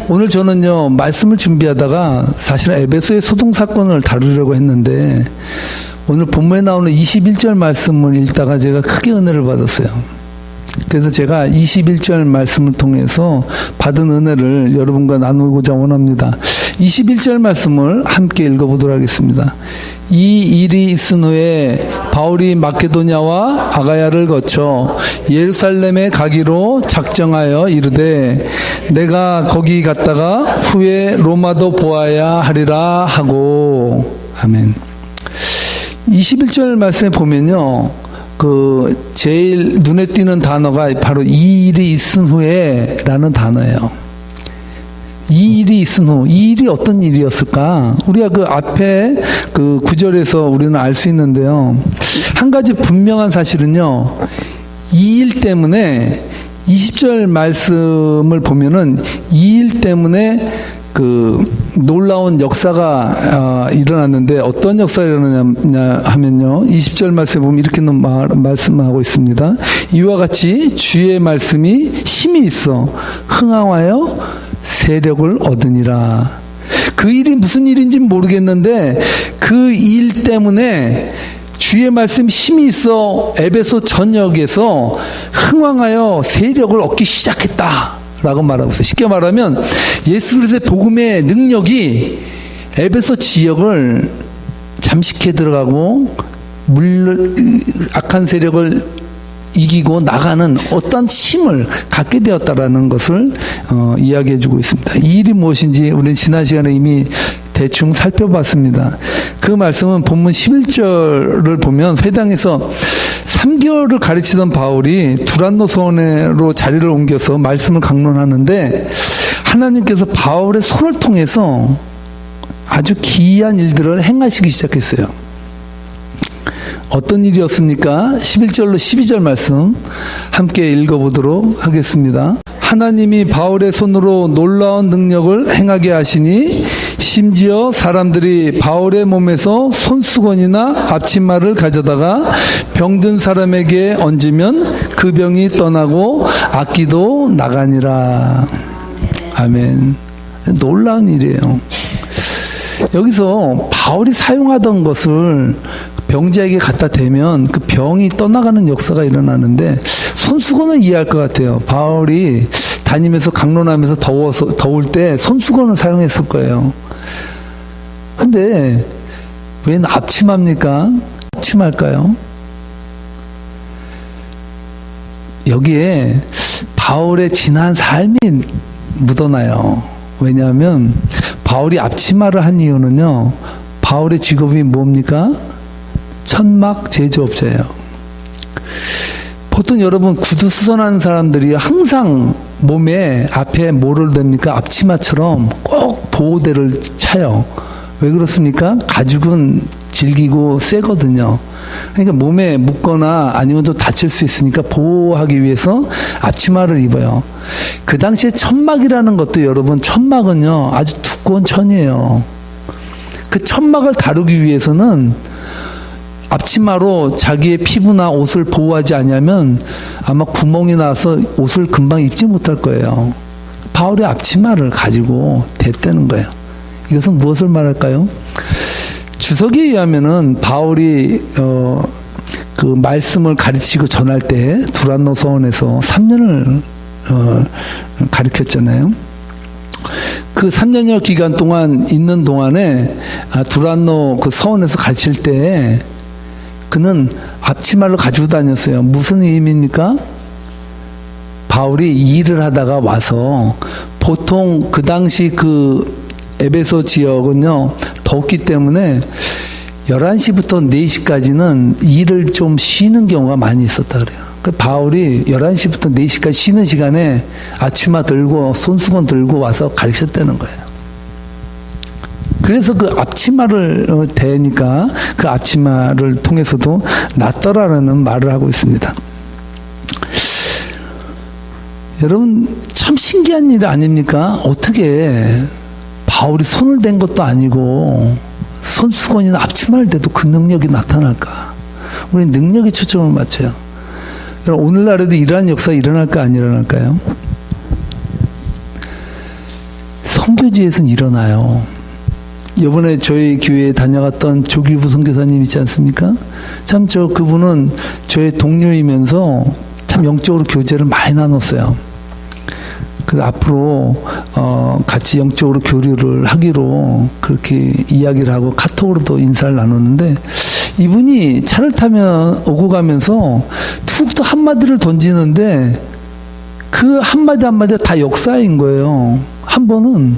오늘 저는요, 말씀을 준비하다가 사실은 에베소의 소동 사건을 다루려고 했는데 오늘 본문에 나오는 21절 말씀을 읽다가 제가 크게 은혜를 받았어요. 그래서 제가 21절 말씀을 통해서 받은 은혜를 여러분과 나누고자 원합니다. 21절 말씀을 함께 읽어보도록 하겠습니다. 이 일이 있은 후에 바울이 마케도냐와 아가야를 거쳐 예루살렘에 가기로 작정하여 이르되 내가 거기 갔다가 후에 로마도 보아야 하리라 하고. 아멘. 21절 말씀에 보면요, 제일 눈에 띄는 단어가 바로 이 일이 있은 후에 라는 단어예요. 이 일이 있은 후, 이 일이 어떤 일이었을까? 우리가 그 앞에 그 구절에서 우리는 알 수 있는데요. 한 가지 분명한 사실은요, 이 일 때문에 20절 말씀을 보면은 이 일 때문에 그 놀라운 역사가 일어났는데 어떤 역사가 일어나냐 하면요, 20절 말씀에 보면 이렇게 말씀하고 있습니다. 이와 같이 주의 말씀이 힘이 있어 흥황하여 세력을 얻으니라. 그 일이 무슨 일인지는 모르겠는데 그 일 때문에 주의 말씀 힘이 있어 에베소 전역에서 흥황하여 세력을 얻기 시작했다 라고 말하고 있어요. 쉽게 말하면 예수 그리스도의 복음의 능력이 에베소 지역을 잠식해 들어가고 악한 세력을 이기고 나가는 어떤 힘을 갖게 되었다라는 것을 이야기해 주고 있습니다. 이 일이 무엇인지 우리는 지난 시간에 이미 대충 살펴봤습니다. 그 말씀은 본문 11절을 보면 회당에서 3개월을 가르치던 바울이 두란노 소원으로 자리를 옮겨서 말씀을 강론하는데 하나님께서 바울의 손을 통해서 아주 기이한 일들을 행하시기 시작했어요. 어떤 일이었습니까? 11절로 12절 말씀 함께 읽어보도록 하겠습니다. 하나님이 바울의 손으로 놀라운 능력을 행하게 하시니 심지어 사람들이 바울의 몸에서 손수건이나 앞치마를 가져다가 병든 사람에게 얹으면 그 병이 떠나고 악기도 나가니라. 아멘. 놀라운 일이에요. 여기서 바울이 사용하던 것을 병자에게 갖다 대면 그 병이 떠나가는 역사가 일어나는데, 손수건은 이해할 것 같아요. 바울이 다니면서 강론하면서 더울 때 손수건을 사용했을 거예요. 근데 웬 앞치마입니까? 앞치마일까요? 여기에 바울의 지난 삶이 묻어나요. 왜냐하면 바울이 앞치마를 한 이유는요, 바울의 직업이 뭡니까? 천막 제조업자예요. 보통 여러분 구두 수선하는 사람들이 항상 몸에 앞에 뭐를 댑니까? 앞치마처럼 꼭 보호대를 차요. 왜 그렇습니까? 가죽은 질기고 세거든요. 그러니까 몸에 묻거나 아니면 또 다칠 수 있으니까 보호하기 위해서 앞치마를 입어요. 그 당시에 천막이라는 것도 여러분, 천막은요 아주 두꺼운 천이에요. 그 천막을 다루기 위해서는 앞치마로 자기의 피부나 옷을 보호하지 않으면 아마 구멍이 나서 옷을 금방 입지 못할 거예요. 바울의 앞치마를 가지고 댔다는 거예요. 이것은 무엇을 말할까요? 주석에 의하면은 바울이 그 말씀을 가르치고 전할 때 두란노 서원에서 3년을 가르쳤잖아요. 그 3년여 기간 동안 있는 동안에 두란노 그 서원에서 가르칠 때 그는 앞치마를 가지고 다녔어요. 무슨 의미입니까? 바울이 일을 하다가 와서, 보통 그 당시 그 에베소 지역은요 덥기 때문에 11시부터 4시까지는 일을 좀 쉬는 경우가 많이 있었다 그래요. 그 바울이 11시부터 4시까지 쉬는 시간에 앞치마 들고 손수건 들고 와서 가르쳤다는 거예요. 그래서 그 앞치마를 대니까 그 앞치마를 통해서도 낫더라라는 말을 하고 있습니다. 여러분, 참 신기한 일 아닙니까? 어떻게 바울이 손을 댄 것도 아니고 손수건이나 앞치마를 대도 그 능력이 나타날까? 우리 능력에 초점을 맞춰요. 여러분, 오늘날에도 이러한 역사가 일어날까 안 일어날까요? 선교지에서는 일어나요. 이번에 저희 교회에 다녀갔던 조규부 선교사님 있지 않습니까? 참 그분은 저의 동료이면서 참 영적으로 교제를 많이 나눴어요. 그래서 앞으로 같이 영적으로 교류를 하기로 그렇게 이야기를 하고 카톡으로도 인사를 나눴는데, 이분이 차를 타면 오고 가면서 툭 또 한마디를 던지는데 그 한마디 한마디가 다 역사인 거예요. 한 번은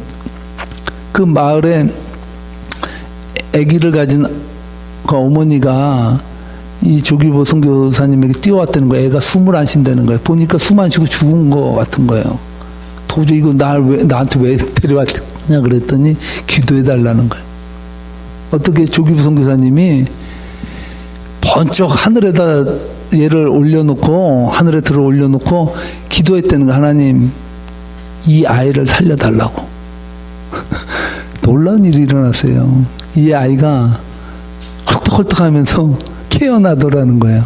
그 마을에 아기를 가진 그 어머니가 이 조규보 선교사님에게 뛰어왔다는 거예요. 애가 숨을 안 쉰다는 거예요. 보니까 숨 안 쉬고 죽은 거 같은 거예요. 도저히 이거 나한테 왜 데려왔냐 그랬더니 기도해 달라는 거예요. 어떻게 조규보 선교사님이 번쩍 하늘에다 얘를 올려놓고, 하늘에 들어 올려놓고 기도했다는 거. 하나님, 이 아이를 살려달라고. 놀라운 일이 일어났어요. 이 아이가 헐떡헐떡하면서 깨어나더라는 거예요.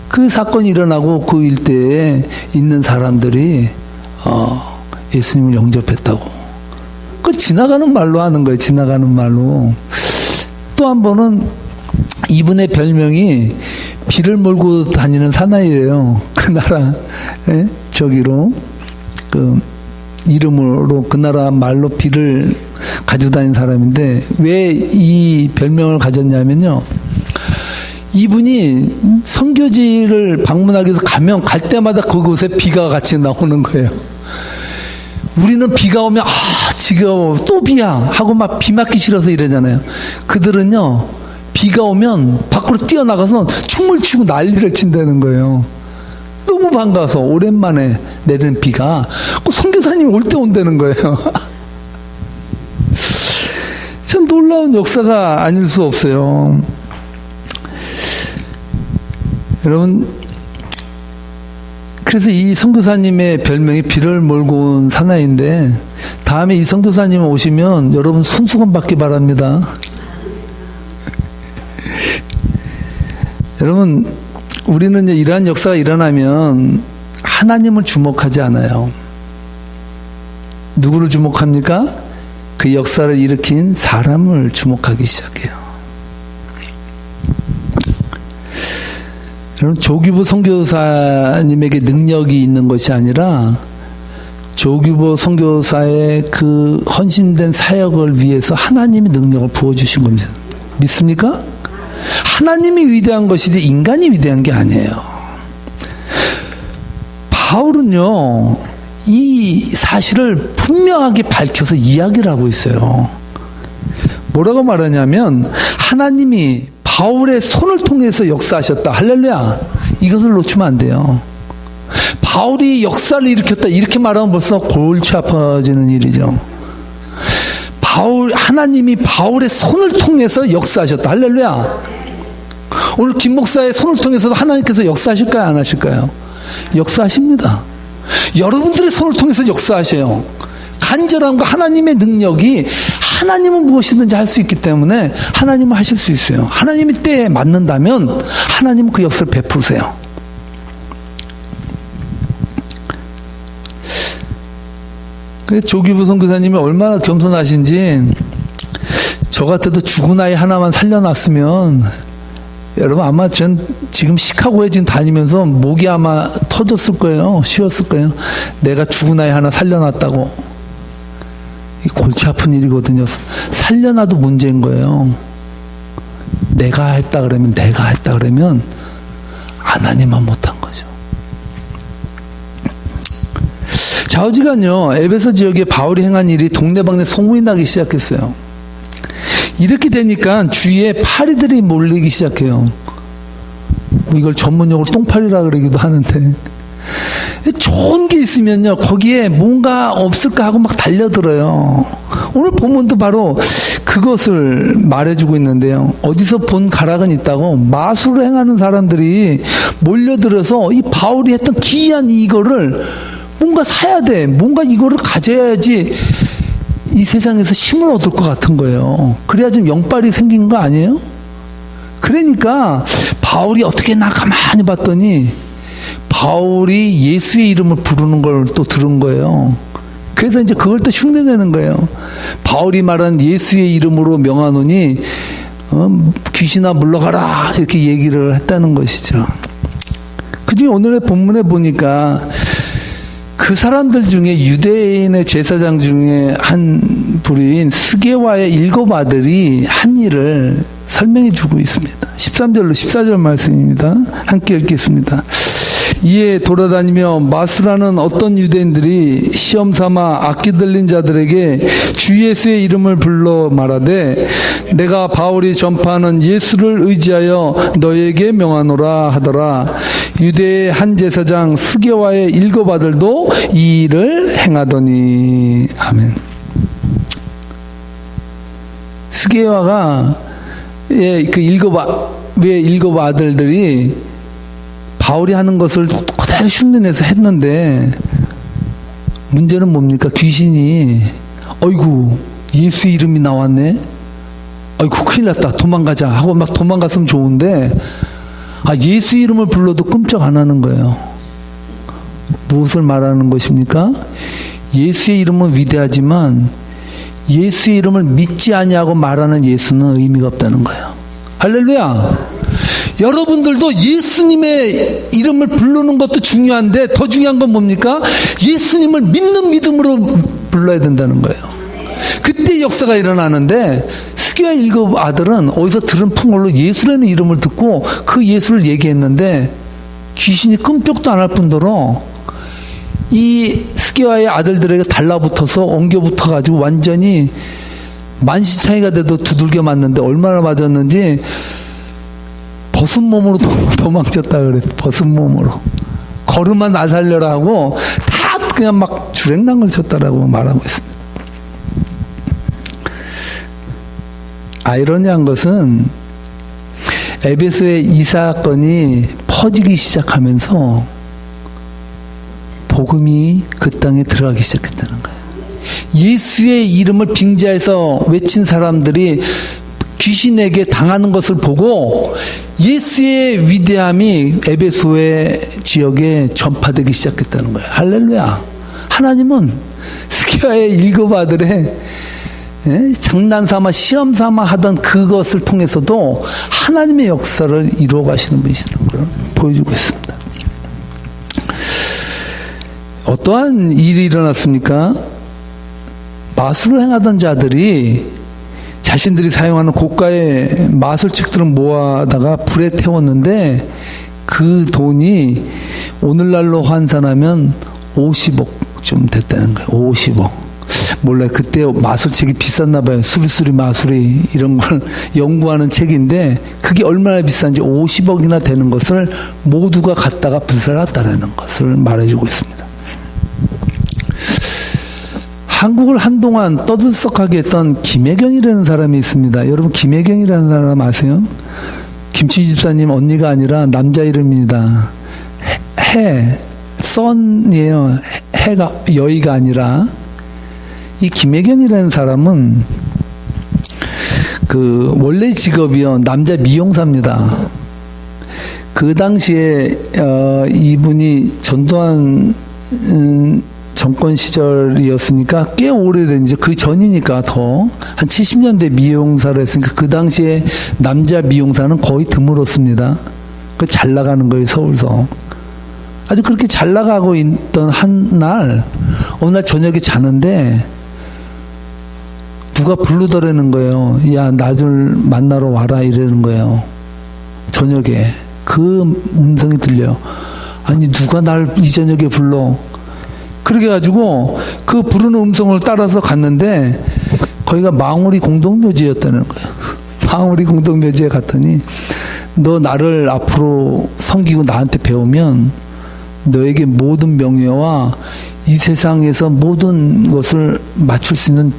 그 사건이 일어나고 그 일대에 있는 사람들이 예수님을 영접했다고. 그 지나가는 말로 하는 거예요. 지나가는 말로. 또 한 번은 이분의 별명이 비를 몰고 다니는 사나이예요. 그 나라 저기로 그 이름으로 그 나라 말로 비를 가지고 다니는 사람인데, 왜 이 별명을 가졌냐면요, 이분이 선교지를 방문하기 위해서 갈 때마다 그곳에 비가 같이 나오는 거예요. 우리는 비가 오면 지겨워, 또 비야 하고 막 비 맞기 싫어서 이러잖아요. 그들은요, 비가 오면 밖으로 뛰어나가서 춤을 추고 난리를 친다는 거예요. 너무 반가워서 오랜만에 내리는 비가 꼭 선교사님이 올 때 온다는 거예요. 참 놀라운 역사가 아닐 수 없어요. 여러분, 그래서 이 선교사님의 별명이 비를 몰고 온 사나이인데, 다음에 이 선교사님 오시면 여러분 손수건 받기 바랍니다. 여러분, 우리는 이러한 역사가 일어나면 하나님을 주목하지 않아요. 누구를 주목합니까? 그 역사를 일으킨 사람을 주목하기 시작해요. 여러분, 조규보 선교사님에게 능력이 있는 것이 아니라 조규보 선교사의 그 헌신된 사역을 위해서 하나님이 능력을 부어주신 겁니다. 믿습니까? 하나님이 위대한 것이지 인간이 위대한 게 아니에요. 바울은요, 이 사실을 분명하게 밝혀서 이야기를 하고 있어요. 뭐라고 말하냐면, 하나님이 바울의 손을 통해서 역사하셨다. 할렐루야. 이것을 놓치면 안 돼요. 바울이 역사를 일으켰다. 이렇게 말하면 벌써 골치 아파지는 일이죠. 하나님이 바울의 손을 통해서 역사하셨다. 할렐루야. 오늘 김 목사의 손을 통해서도 하나님께서 역사하실까요? 안 하실까요? 역사하십니다. 여러분들의 손을 통해서 역사하셔요. 간절함과 하나님의 능력이, 하나님은 무엇이든지 할 수 있기 때문에 하나님은 하실 수 있어요. 하나님이 때에 맞는다면 하나님은 그 역사를 베푸세요. 조규부 선교사님이 얼마나 겸손하신지, 저 같아도 죽은 아이 하나만 살려놨으면, 여러분 아마 전 지금 시카고에 지금 다니면서 목이 아마 터졌을 거예요. 쉬었을 거예요. 내가 죽은 아이 하나 살려놨다고. 이 골치 아픈 일이거든요. 살려놔도 문제인 거예요. 내가 했다 그러면 하나님만 못한 거죠. 좌우지간요, 에베소 지역에 바울이 행한 일이 동네방네 소문이 나기 시작했어요. 이렇게 되니까 주위에 파리들이 몰리기 시작해요. 이걸 전문용어로 똥파리라 그러기도 하는데, 좋은 게 있으면요, 거기에 뭔가 없을까 하고 막 달려들어요. 오늘 본문도 바로 그것을 말해주고 있는데요. 어디서 본 가락은 있다고 마술을 행하는 사람들이 몰려들어서 이 바울이 했던 기이한 이거를 뭔가 사야 돼. 뭔가 이거를 가져야지 이 세상에서 힘을 얻을 것 같은 거예요. 그래야 좀 영빨이 생긴 거 아니에요? 그러니까 바울이 어떻게 나 가만히 봤더니 바울이 예수의 이름을 부르는 걸 또 들은 거예요. 그래서 이제 그걸 또 흉내내는 거예요. 바울이 말한 예수의 이름으로 명하노니 귀신아 물러가라 이렇게 얘기를 했다는 것이죠. 그중에 오늘의 본문에 보니까 그 사람들 중에 유대인의 제사장 중에 한 부류인 스게와의 7 아들이 한 일을 설명해 주고 있습니다. 13절로 14절 말씀입니다. 함께 읽겠습니다. 이에 돌아다니며 마수라는 어떤 유대인들이 시험 삼아 악기 들린 자들에게 주 예수의 이름을 불러 말하되 내가 바울이 전파하는 예수를 의지하여 너에게 명하노라 하더라. 유대의 한 제사장 스게와의 7 아들도 이 일을 행하더니. 아멘. 스게와가 그 7 아들들이 바울이 하는 것을 그대로 흉내내서 했는데 문제는 뭡니까? 귀신이 어이구 예수 이름이 나왔네. 어이구 큰일 났다. 도망가자 하고 막 도망갔으면 좋은데 예수 이름을 불러도 끔찍 안 하는 거예요. 무엇을 말하는 것입니까? 예수의 이름은 위대하지만 예수의 이름을 믿지 아니하고 말하는 예수는 의미가 없다는 거예요. 할렐루야. 여러분들도 예수님의 이름을 부르는 것도 중요한데 더 중요한 건 뭡니까? 예수님을 믿는 믿음으로 불러야 된다는 거예요. 그때 역사가 일어나는데 스게와 7 아들은 어디서 들은 풍월로 예수라는 이름을 듣고 그 예수를 얘기했는데 귀신이 끔찍도 안 할 뿐더러 이 스게와의 아들들에게 달라붙어서 엉겨붙어가지고 완전히 만시창이가 돼도 두들겨 맞는데 얼마나 맞았는지 벗은 몸으로 도망쳤다 그래. 벗은 몸으로. 걸음아 나 살려라 하고 다 그냥 막 주랭랑을 쳤다라고 말하고 있습니다. 아이러니한 것은 에베소의 이 사건이 퍼지기 시작하면서 복음이 그 땅에 들어가기 시작했다는 거예요. 예수의 이름을 빙자해서 외친 사람들이 귀신에게 당하는 것을 보고 예수의 위대함이 에베소의 지역에 전파되기 시작했다는 거예요. 할렐루야. 하나님은 스게와의 7 아들의 장난삼아 시험삼아 하던 그것을 통해서도 하나님의 역사를 이루어 가시는 분이시라는 걸 보여주고 있습니다. 어떠한 일이 일어났습니까? 마술을 행하던 자들이 자신들이 사용하는 고가의 마술책들을 모아다가 불에 태웠는데 그 돈이 오늘날로 환산하면 50억 좀 됐다는 거예요. 50억. 몰라요. 그때 마술책이 비쌌나 봐요. 수리수리 마술이 이런 걸 연구하는 책인데 그게 얼마나 비싼지 50억이나 되는 것을 모두가 갖다가 불살랐다는 것을 말해주고 있습니다. 한국을 한동안 떠들썩하게 했던 김혜경이라는 사람이 있습니다. 여러분 김혜경이라는 사람 아세요? 김치 집사님 언니가 아니라 남자 이름입니다. 썬이에요. 해가 여의가 아니라. 이 김혜경이라는 사람은 그 원래 직업이요 남자 미용사입니다. 그 당시에 이분이 전두환 정권 시절이었으니까 꽤 오래된 이제 그 전이니까 더 한 70년대 미용사를 했으니까 그 당시에 남자 미용사는 거의 드물었습니다. 그 잘 나가는 거예요 서울서. 아주 그렇게 잘 나가고 있던 한 날 어느 날 저녁에 자는데 누가 부르더라는 거예요. 야, 나 좀 만나러 와라 이러는 거예요. 저녁에 그 음성이 들려요. 아니 누가 날 이 저녁에 불러? 그렇게 가지고 그 부르는 음성을 따라서 갔는데 거기가 망우리 공동묘지였다는 거예요. 망우리 공동묘지에 갔더니 너 나를 앞으로 섬기고 나한테 배우면 너에게 모든 명예와 이 세상에서 모든 것을 맞출 수 있는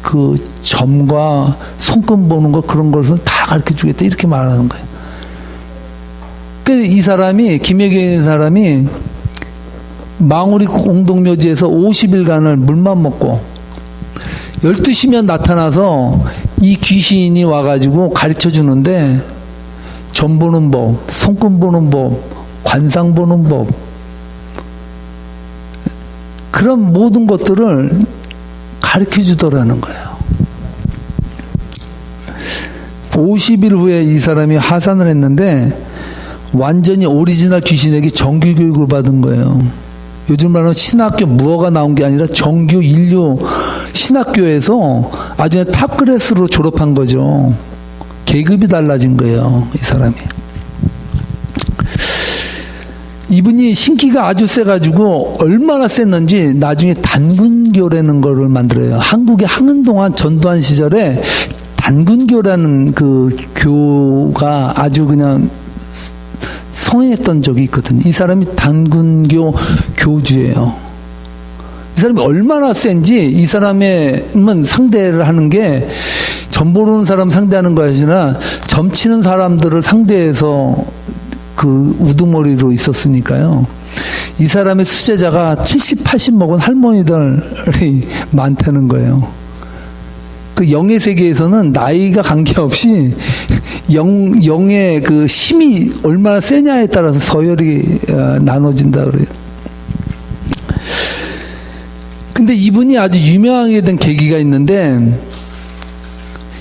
그 점과 손금 보는 것 그런 것을 다 가르쳐 주겠다 이렇게 말하는 거예요. 이 사람이 김혜경이라는 사람이 망우리 공동묘지에서 50일간을 물만 먹고 12시면 나타나서 이 귀신이 와가지고 가르쳐 주는데 점 보는 법, 손금 보는 법, 관상 보는 법 그런 모든 것들을 가르쳐 주더라는 거예요. 50일 후에 이 사람이 하산을 했는데 완전히 오리지널 귀신에게 정규 교육을 받은 거예요. 요즘 말하면 신학교 무어가 나온 게 아니라 정규 인류 신학교에서 아주 탑클래스로 졸업한 거죠. 계급이 달라진 거예요, 이 사람이. 이분이 신기가 아주 세가지고 얼마나 셌는지 나중에 단군교라는 거를 만들어요. 한국에 한동안 전두환 시절에 단군교라는 그 교가 아주 그냥 성행했던 적이 있거든요. 이 사람이 단군교 교주예요. 이 사람이 얼마나 센지 이 사람은 상대를 하는 게 점 모르는 사람 상대하는 것이 아니라 점 치는 사람들을 상대해서 그 우두머리로 있었으니까요. 이 사람의 수제자가 70, 80 먹은 할머니들이 많다는 거예요. 그 영의 세계에서는 나이가 관계없이 영의 그 힘이 얼마나 세냐에 따라서 서열이 나눠진다 그래요. 근데 이분이 아주 유명하게 된 계기가 있는데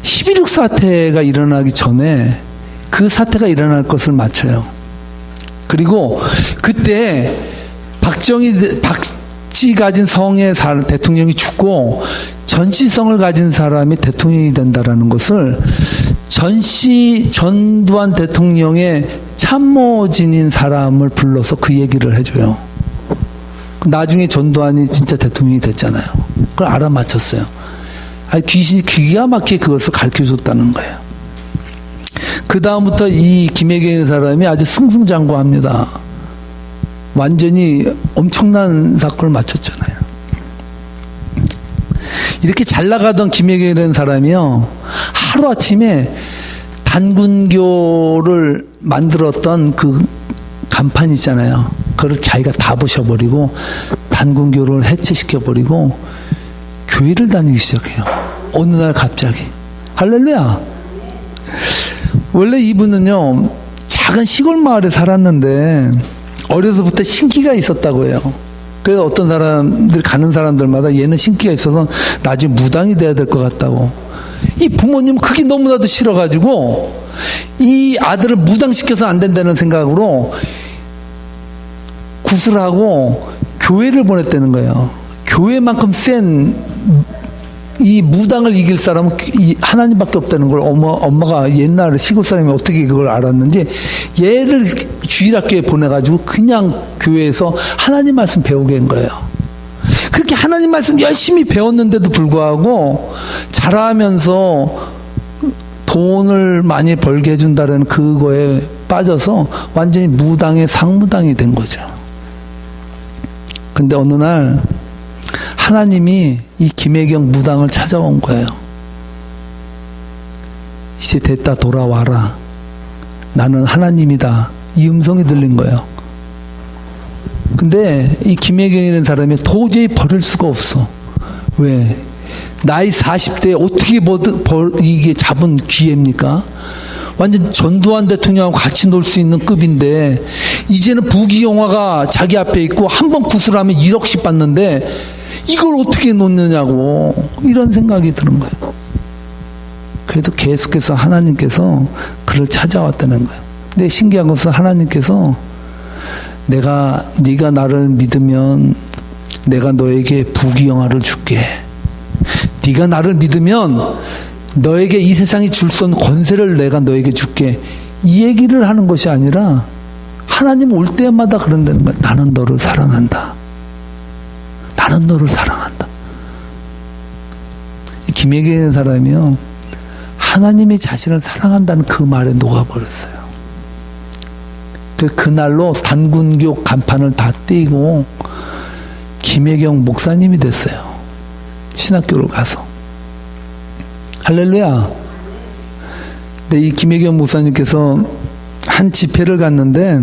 11.6 사태가 일어나기 전에 그 사태가 일어날 것을 맞춰요. 그리고 그때 박쥐 가진 성의 대통령이 죽고 전시성을 가진 사람이 대통령이 된다라는 것을 전두환 대통령의 참모진인 사람을 불러서 그 얘기를 해줘요. 나중에 전두환이 진짜 대통령이 됐잖아요. 그걸 알아맞혔어요. 귀신이 기가 막히게 그것을 가르쳐줬다는 거예요. 그 다음부터 이 김혜경이라는 사람이 아주 승승장구합니다. 완전히 엄청난 사건을 맞췄잖아요. 이렇게 잘 나가던 김혜경이라는 사람이요, 하루아침에 단군교를 만들었던 그 간판 있잖아요. 그걸 자기가 다 부셔버리고 단군교를 해체시켜버리고 교회를 다니기 시작해요. 어느 날 갑자기. 할렐루야. 원래 이분은요, 작은 시골 마을에 살았는데 어려서부터 신기가 있었다고 해요. 그래서 어떤 사람들, 가는 사람들마다 얘는 신기가 있어서 나중에 무당이 돼야 될 것 같다고. 이 부모님은 그게 너무나도 싫어가지고 이 아들을 무당시켜서 안 된다는 생각으로 구슬하고 교회를 보냈다는 거예요. 교회만큼 센 이 무당을 이길 사람은 하나님밖에 없다는 걸 엄마가 옛날에 시골 사람이 어떻게 그걸 알았는지 얘를 주일학교에 보내가지고 그냥 교회에서 하나님 말씀 배우게 한 거예요. 그렇게 하나님 말씀 열심히 배웠는데도 불구하고 자라면서 돈을 많이 벌게 해준다는 그거에 빠져서 완전히 무당의 상무당이 된 거죠. 근데 어느 날 하나님이 이 김혜경 무당을 찾아온 거예요. 이제 됐다, 돌아와라. 나는 하나님이다. 이 음성이 들린 거예요. 근데 이 김혜경이라는 사람이 도저히 버릴 수가 없어. 왜? 나이 40대에 어떻게 이게 잡은 기회입니까? 완전 전두환 대통령하고 같이 놀 수 있는 급인데 이제는 부귀영화가 자기 앞에 있고 한 번 구슬하면 1억씩 받는데 이걸 어떻게 놓느냐고 이런 생각이 드는 거예요. 그래도 계속해서 하나님께서 그를 찾아왔다는 거예요. 근데 신기한 것은 하나님께서 네가 나를 믿으면 내가 너에게 부귀영화를 줄게. 네가 나를 믿으면 너에게 이 세상이 줄 수 없는 권세를 내가 너에게 줄게. 이 얘기를 하는 것이 아니라 하나님 올 때마다 그런다는 거야. 나는 너를 사랑한다. 나는 너를 사랑한다. 김혜경이라는 사람이요, 하나님이 자신을 사랑한다는 그 말에 녹아버렸어요. 그날로 단군교 간판을 다 떼고 김혜경 목사님이 됐어요. 신학교를 가서. 할렐루야. 근데 이 김혜경 목사님께서 한 집회를 갔는데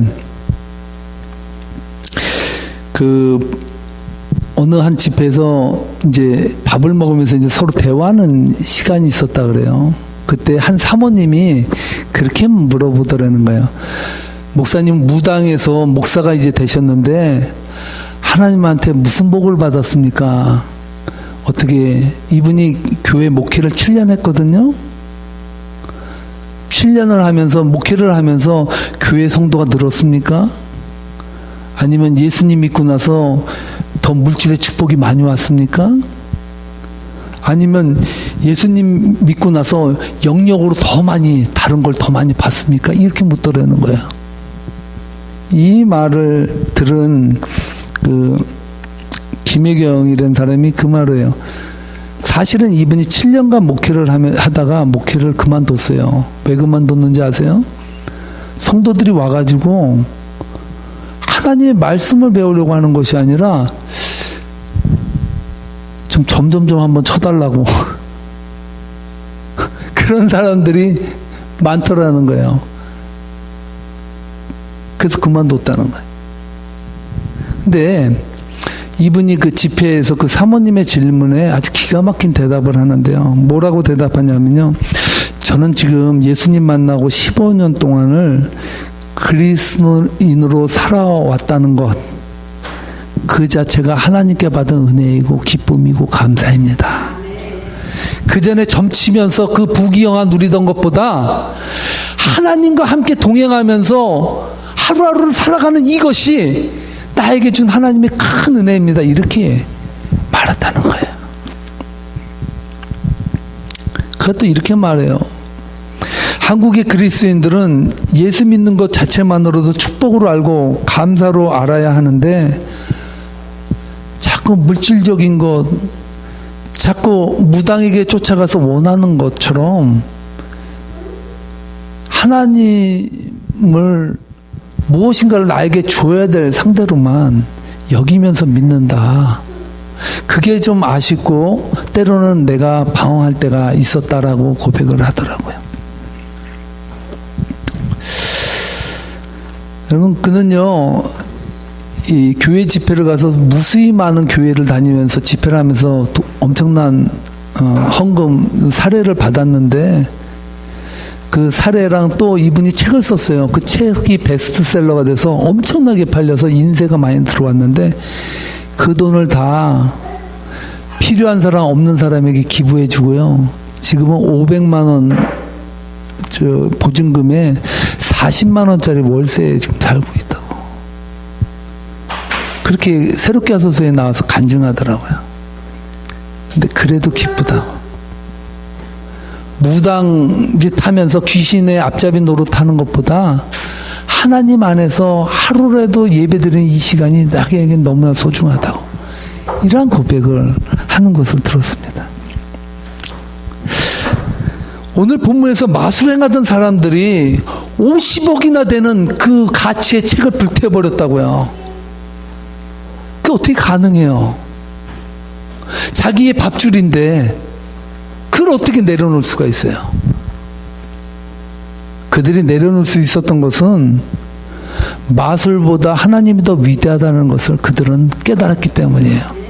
어느 한 집회에서 이제 밥을 먹으면서 이제 서로 대화하는 시간이 있었다 그래요. 그때 한 사모님이 그렇게 물어보더라는 거예요. 목사님 무당에서 목사가 이제 되셨는데 하나님한테 무슨 복을 받았습니까? 어떻게 이분이 교회 목회를 7년 했거든요. 7년을 하면서 목회를 하면서 교회 성도가 늘었습니까? 아니면 예수님 믿고 나서 더 물질의 축복이 많이 왔습니까? 아니면 예수님 믿고 나서 영역으로 더 많이 다른 걸 더 많이 받습니까? 이렇게 묻더라는 거예요. 이 말을 들은 그 김혜경이라는 사람이 그 말을 해요. 사실은 이분이 7년간 목회를 하다가 목회를 그만뒀어요. 왜 그만뒀는지 아세요? 성도들이 와가지고 하나님의 말씀을 배우려고 하는 것이 아니라 좀 점점점 한번 쳐달라고 그런 사람들이 많더라는 거예요. 그래서 그만뒀다는 거예요. 근데 이분이 그 집회에서 그 사모님의 질문에 아주 기가 막힌 대답을 하는데요. 뭐라고 대답하냐면요. 저는 지금 예수님 만나고 15년 동안을 그리스도인으로 살아왔다는 것, 그 자체가 하나님께 받은 은혜이고 기쁨이고 감사입니다. 그 전에 점치면서 그 부귀영화 누리던 것보다 하나님과 함께 동행하면서 하루하루를 살아가는 이것이 나에게 준 하나님의 큰 은혜입니다. 이렇게 말했다는 거예요. 그것도 이렇게 말해요. 한국의 그리스도인들은 예수 믿는 것 자체만으로도 축복으로 알고 감사로 알아야 하는데 자꾸 물질적인 것, 자꾸 무당에게 쫓아가서 원하는 것처럼 하나님을 무엇인가를 나에게 줘야 될 상대로만 여기면서 믿는다. 그게 좀 아쉽고 때로는 내가 방황할 때가 있었다라고 고백을 하더라고요. 여러분, 그는요, 이 교회 집회를 가서 무수히 많은 교회를 다니면서 집회를 하면서 엄청난 헌금 사례를 받았는데 그 사례랑 또 이분이 책을 썼어요. 그 책이 베스트셀러가 돼서 엄청나게 팔려서 인세가 많이 들어왔는데 그 돈을 다 필요한 사람 없는 사람에게 기부해 주고요. 지금은 500만 원 보증금에 40만 원짜리 월세에 지금 살고 있다고. 그렇게 새롭게 하소서에 나와서 간증하더라고요. 근데 그래도 기쁘다고. 무당짓 하면서 귀신의 앞잡이 노릇하는 것보다 하나님 안에서 하루라도 예배드리는 이 시간이 나에게 너무나 소중하다고 이러한 고백을 하는 것을 들었습니다. 오늘 본문에서 마술행하던 사람들이 50억이나 되는 그 가치의 책을 불태워버렸다고요. 그게 어떻게 가능해요? 자기의 밥줄인데 그걸 어떻게 내려놓을 수가 있어요? 그들이 내려놓을 수 있었던 것은 마술보다 하나님이 더 위대하다는 것을 그들은 깨달았기 때문이에요.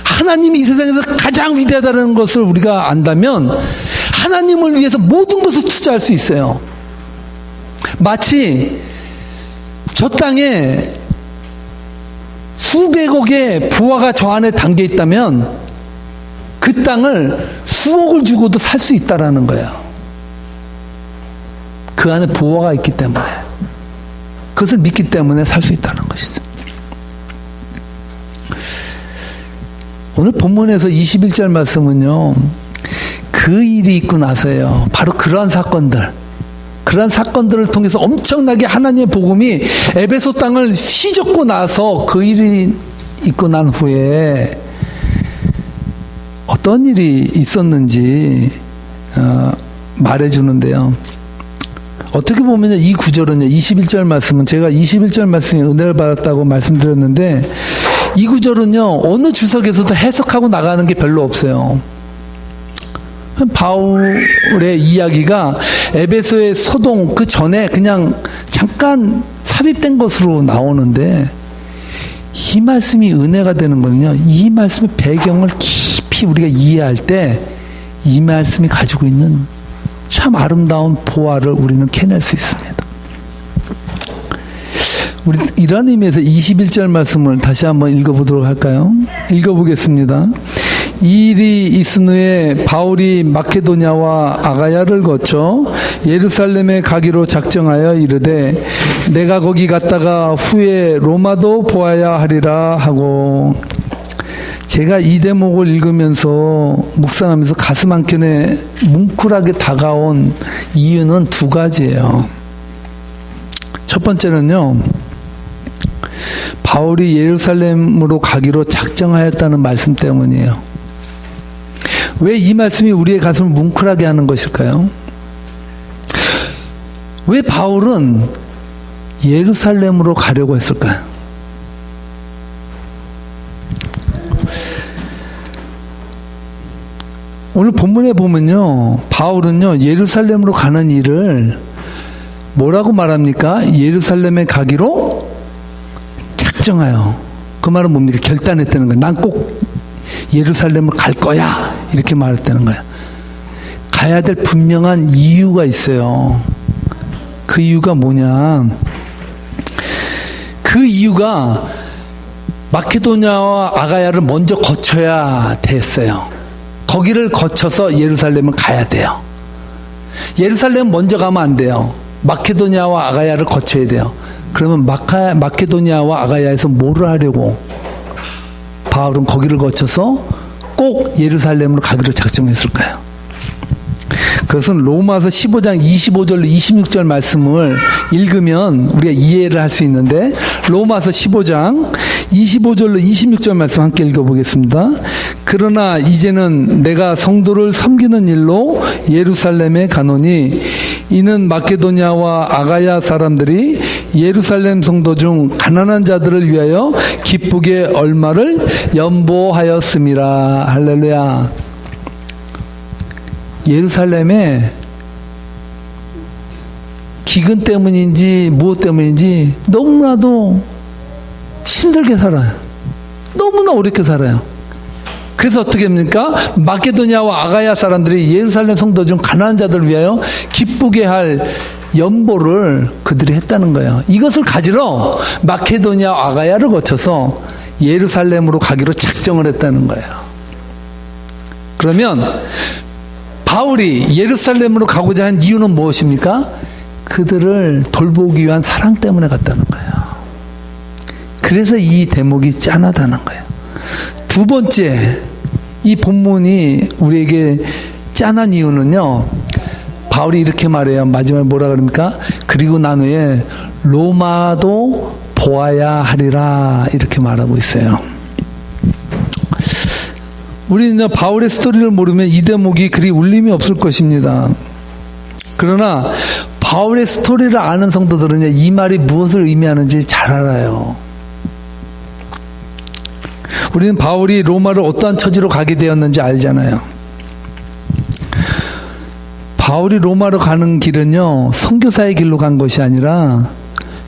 하나님이 이 세상에서 가장 위대하다는 것을 우리가 안다면 하나님을 위해서 모든 것을 투자할 수 있어요. 마치 저 땅에 수백억의 부화가 저 안에 담겨 있다면 그 땅을 수억을 주고도 살 수 있다라는 거예요. 그 안에 부화가 있기 때문에, 그것을 믿기 때문에 살 수 있다는 것이죠. 오늘 본문에서 21절 말씀은요, 그 일이 있고 나서요, 바로 그러한 사건들을 통해서 엄청나게 하나님의 복음이 에베소 땅을 휘젓고 나서 그 일이 있고 난 후에 어떤 일이 있었는지 말해주는데요. 어떻게 보면 이 구절은요, 21절 말씀은 제가 21절 말씀에 은혜를 받았다고 말씀드렸는데 이 구절은요, 어느 주석에서도 해석하고 나가는 게 별로 없어요. 바울의 이야기가 에베소의 소동 그 전에 그냥 잠깐 삽입된 것으로 나오는데 이 말씀이 은혜가 되는 거는요, 이 말씀의 배경을 깊이 우리가 이해할 때 이 말씀이 가지고 있는 참 아름다운 보화를 우리는 캐낼 수 있습니다. 우리 이런 의미에서 21절 말씀을 다시 한번 읽어보도록 할까요? 읽어보겠습니다. 이 일이 있은 후에 바울이 마케도냐와 아가야를 거쳐 예루살렘에 가기로 작정하여 이르되 내가 거기 갔다가 후에 로마도 보아야 하리라 하고, 제가 이 대목을 읽으면서 묵상하면서 가슴 한켠에 뭉클하게 다가온 이유는 두 가지예요. 첫 번째는요, 바울이 예루살렘으로 가기로 작정하였다는 말씀 때문이에요. 왜 이 말씀이 우리의 가슴을 뭉클하게 하는 것일까요? 왜 바울은 예루살렘으로 가려고 했을까요? 오늘 본문에 보면요, 바울은요, 예루살렘으로 가는 일을 뭐라고 말합니까? 예루살렘에 가기로 작정하여. 그 말은 뭡니까? 결단했다는 거예요. 난 꼭 예루살렘을 갈 거야. 이렇게 말했다는 거예요. 가야 될 분명한 이유가 있어요. 그 이유가 뭐냐? 그 이유가 마케도냐와 아가야를 먼저 거쳐야 됐어요. 거기를 거쳐서 예루살렘을 가야 돼요. 예루살렘 먼저 가면 안 돼요. 마케도냐와 아가야를 거쳐야 돼요. 그러면 마케도냐와 아가야에서 뭐를 하려고 바울은 거기를 거쳐서 꼭 예루살렘으로 가기로 작정했을까요? 그것은 로마서 15장 25절로 26절 말씀을 읽으면 우리가 이해를 할 수 있는데, 로마서 15장 25절로 26절 말씀 함께 읽어보겠습니다. 그러나 이제는 내가 성도를 섬기는 일로 예루살렘에 가노니 이는 마케도냐와 아가야 사람들이 예루살렘 성도 중 가난한 자들을 위하여 기쁘게 얼마를 연보하였음이라. 할렐루야. 예루살렘에 기근 때문인지 무엇 때문인지 너무나도 힘들게 살아요. 너무나 어렵게 살아요. 그래서 어떻게 합니까? 마케도냐와 아가야 사람들이 예루살렘 성도 중 가난한 자들을 위하여 기쁘게 할 연보를 그들이 했다는 거예요. 이것을 가지러 마케도냐와 아가야를 거쳐서 예루살렘으로 가기로 작정을 했다는 거예요. 그러면 바울이 예루살렘으로 가고자 한 이유는 무엇입니까? 그들을 돌보기 위한 사랑 때문에 갔다는 거예요. 그래서 이 대목이 짠하다는 거예요. 두 번째, 이 본문이 우리에게 짠한 이유는요, 바울이 이렇게 말해요. 마지막에 뭐라 그럽니까? 그리고 난 후에 로마도 보아야 하리라, 이렇게 말하고 있어요. 우리는 바울의 스토리를 모르면 이 대목이 그리 울림이 없을 것입니다. 그러나 바울의 스토리를 아는 성도들은 이 말이 무엇을 의미하는지 잘 알아요. 우리는 바울이 로마를 어떠한 처지로 가게 되었는지 알잖아요. 바울이 로마로 가는 길은요, 선교사의 길로 간 것이 아니라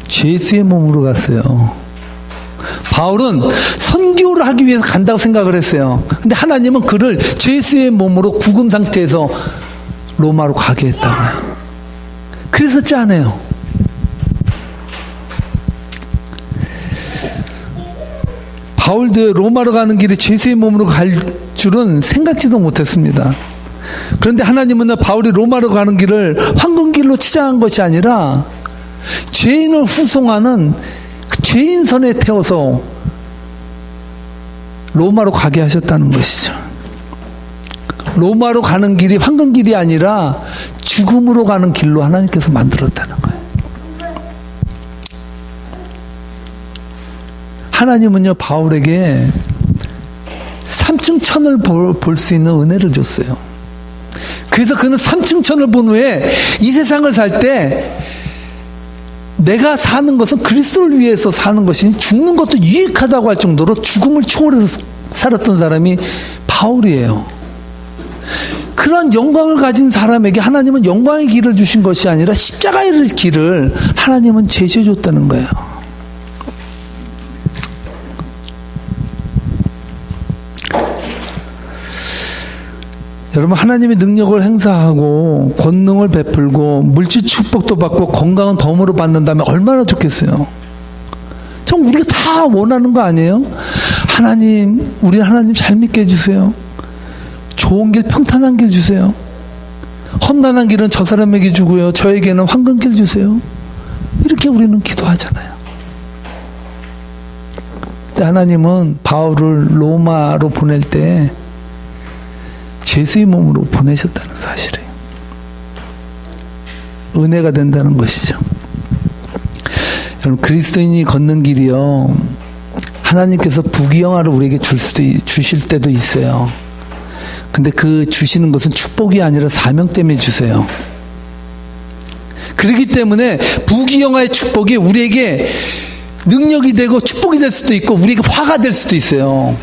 죄수의 몸으로 갔어요. 바울은 선교를 하기 위해서 간다고 생각을 했어요. 근데 하나님은 그를 죄수의 몸으로 구금 상태에서 로마로 가게 했다고요. 그래서 짠해요. 바울도 로마로 가는 길에 죄수의 몸으로 갈 줄은 생각지도 못했습니다. 그런데 하나님은 바울이 로마로 가는 길을 황금길로 치장한 것이 아니라 죄인을 후송하는 그 죄인선에 태워서 로마로 가게 하셨다는 것이죠. 로마로 가는 길이 황금길이 아니라 죽음으로 가는 길로 하나님께서 만들었다는 거예요. 하나님은요, 바울에게 3층 천을 볼 수 있는 은혜를 줬어요. 그래서 그는 3층 천을 본 후에 이 세상을 살 때 내가 사는 것은 그리스도를 위해서 사는 것이니 죽는 것도 유익하다고 할 정도로 죽음을 초월해서 살았던 사람이 바울이에요. 그런 영광을 가진 사람에게 하나님은 영광의 길을 주신 것이 아니라 십자가의 길을 하나님은 제시해 줬다는 거예요. 여러분, 하나님의 능력을 행사하고 권능을 베풀고 물질 축복도 받고 건강은 덤으로 받는다면 얼마나 좋겠어요. 참 우리가 다 원하는 거 아니에요? 하나님, 우리 하나님 잘 믿게 해주세요. 좋은 길, 평탄한 길 주세요. 험난한 길은 저 사람에게 주고요, 저에게는 황금길 주세요. 이렇게 우리는 기도하잖아요. 근데 하나님은 바울을 로마로 보낼 때 죄수의 몸으로 보내셨다는 사실이에요. 은혜가 된다는 것이죠. 여러분, 그리스도인이 걷는 길이요, 하나님께서 부귀영화를 우리에게 주실 때도 있어요. 근데 그 주시는 것은 축복이 아니라 사명 때문에 주세요. 그렇기 때문에 부귀영화의 축복이 우리에게 능력이 되고 축복이 될 수도 있고 우리에게 화가 될 수도 있어요.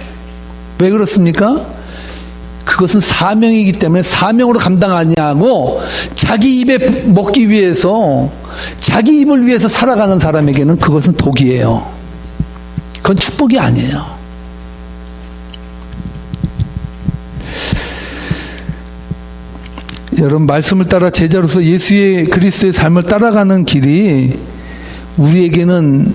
왜 그렇습니까? 그것은 사명이기 때문에 사명으로 감당 아니하고 자기 입에 먹기 위해서, 자기 입을 위해서 살아가는 사람에게는 그것은 독이에요. 그건 축복이 아니에요. 여러분, 말씀을 따라 제자로서 예수의 그리스도의 삶을 따라가는 길이 우리에게는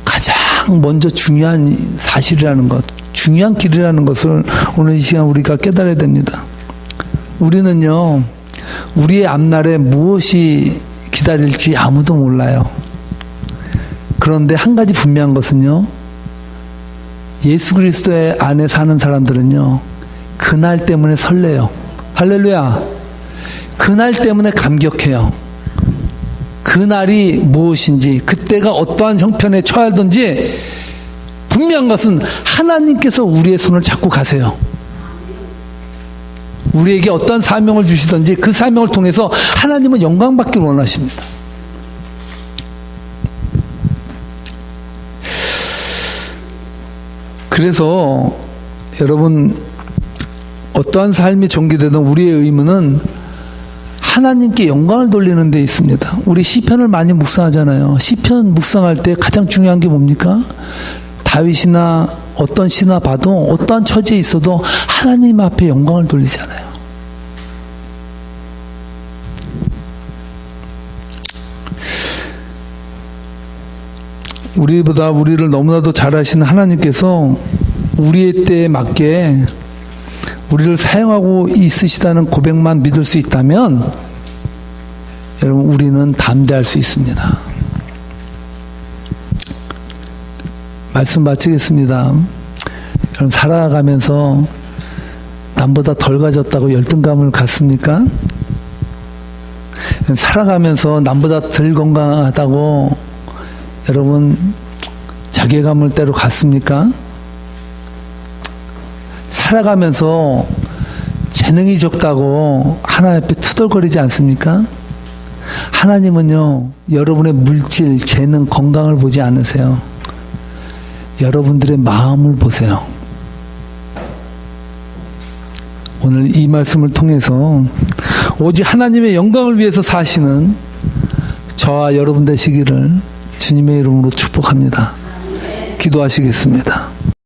가장 먼저 중요한 사실이라는 것, 중요한 길이라는 것을 오늘 이 시간 우리가 깨달아야 됩니다. 우리는요, 우리의 앞날에 무엇이 기다릴지 아무도 몰라요. 그런데 한 가지 분명한 것은요, 예수 그리스도의 안에 사는 사람들은요, 그날 때문에 설레요. 할렐루야. 그날 때문에 감격해요. 그날이 무엇인지, 그때가 어떠한 형편에 처하든지 분명한 것은 하나님께서 우리의 손을 잡고 가세요. 우리에게 어떤 사명을 주시든지 그 사명을 통해서 하나님은 영광받기를 원하십니다. 그래서 여러분, 어떠한 삶이 전개되든 우리의 의무는 하나님께 영광을 돌리는 데 있습니다. 우리 시편을 많이 묵상하잖아요. 시편 묵상할 때 가장 중요한 게 뭡니까? 다윗이나 어떤 시나 봐도 어떠한 처지에 있어도 하나님 앞에 영광을 돌리잖아요. 우리보다 우리를 너무나도 잘 아시는 하나님께서 우리의 때에 맞게 우리를 사용하고 있으시다는 고백만 믿을 수 있다면 여러분, 우리는 담대할 수 있습니다. 말씀 마치겠습니다. 여러분, 살아가면서 남보다 덜 가졌다고 열등감을 갖습니까? 살아가면서 남보다 덜 건강하다고 여러분 자괴감을 때로 갖습니까? 살아가면서 재능이 적다고 하나님 앞에 투덜거리지 않습니까? 하나님은요, 여러분의 물질, 재능, 건강을 보지 않으세요. 여러분들의 마음을 보세요. 오늘 이 말씀을 통해서 오직 하나님의 영광을 위해서 사시는 저와 여러분 되시기를 주님의 이름으로 축복합니다. 기도하시겠습니다.